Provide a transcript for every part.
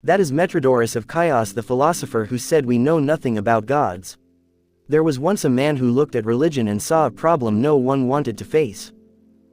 That is Metrodorus of Chios, the philosopher who said we know nothing about gods. There was once a man who looked at religion and saw a problem no one wanted to face.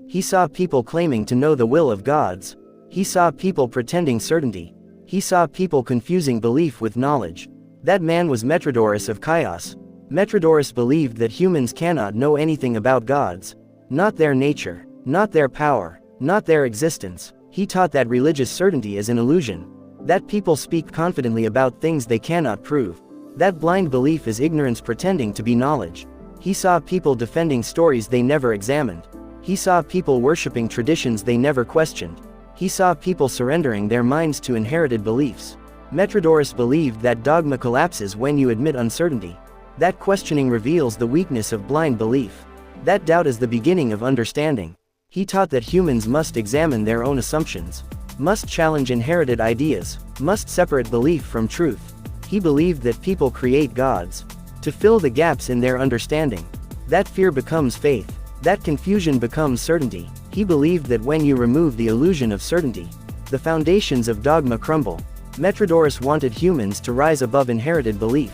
He saw people claiming to know the will of gods. He saw people pretending certainty. He saw people confusing belief with knowledge. That man was Metrodorus of Chios. Metrodorus believed that humans cannot know anything about gods. Not their nature, not their power, not their existence. He taught that religious certainty is an illusion. That people speak confidently about things they cannot prove. That blind belief is ignorance pretending to be knowledge. He saw people defending stories they never examined. He saw people worshipping traditions they never questioned. He saw people surrendering their minds to inherited beliefs. Metrodorus believed that dogma collapses when you admit uncertainty. That questioning reveals the weakness of blind belief. That doubt is the beginning of understanding. He taught that humans must examine their own assumptions, must challenge inherited ideas, must separate belief from truth. He believed that people create gods to fill the gaps in their understanding. That fear becomes faith. That confusion becomes certainty. He believed that when you remove the illusion of certainty, the foundations of dogma crumble. Metrodorus wanted humans to rise above inherited belief,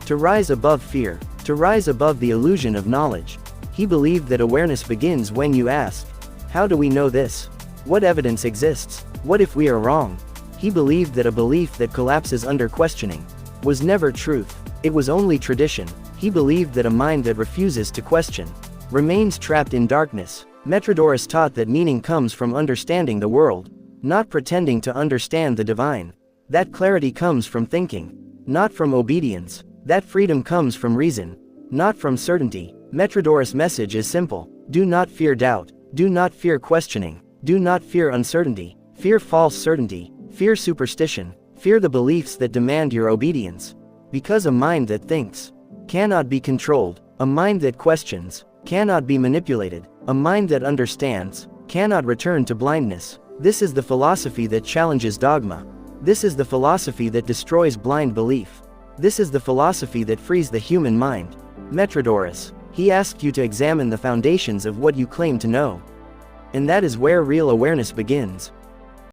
to rise above fear, to rise above the illusion of knowledge. He believed that awareness begins when you ask, how do we know this? What evidence exists? What if we are wrong? He believed that a belief that collapses under questioning was never truth. It was only tradition. He believed that a mind that refuses to question remains trapped in darkness. Metrodorus taught that meaning comes from understanding the world, not pretending to understand the divine. That clarity comes from thinking, not from obedience. That freedom comes from reason, not from certainty. Metrodorus' message is simple. Do not fear doubt. Do not fear questioning. Do not fear uncertainty. Fear false certainty. Fear superstition. Fear the beliefs that demand your obedience. Because a mind that thinks cannot be controlled. A mind that questions cannot be manipulated. A mind that understands cannot return to blindness. This is the philosophy that challenges dogma. This is the philosophy that destroys blind belief. This is the philosophy that frees the human mind. Metrodorus, he asked you to examine the foundations of what you claim to know. And that is where real awareness begins.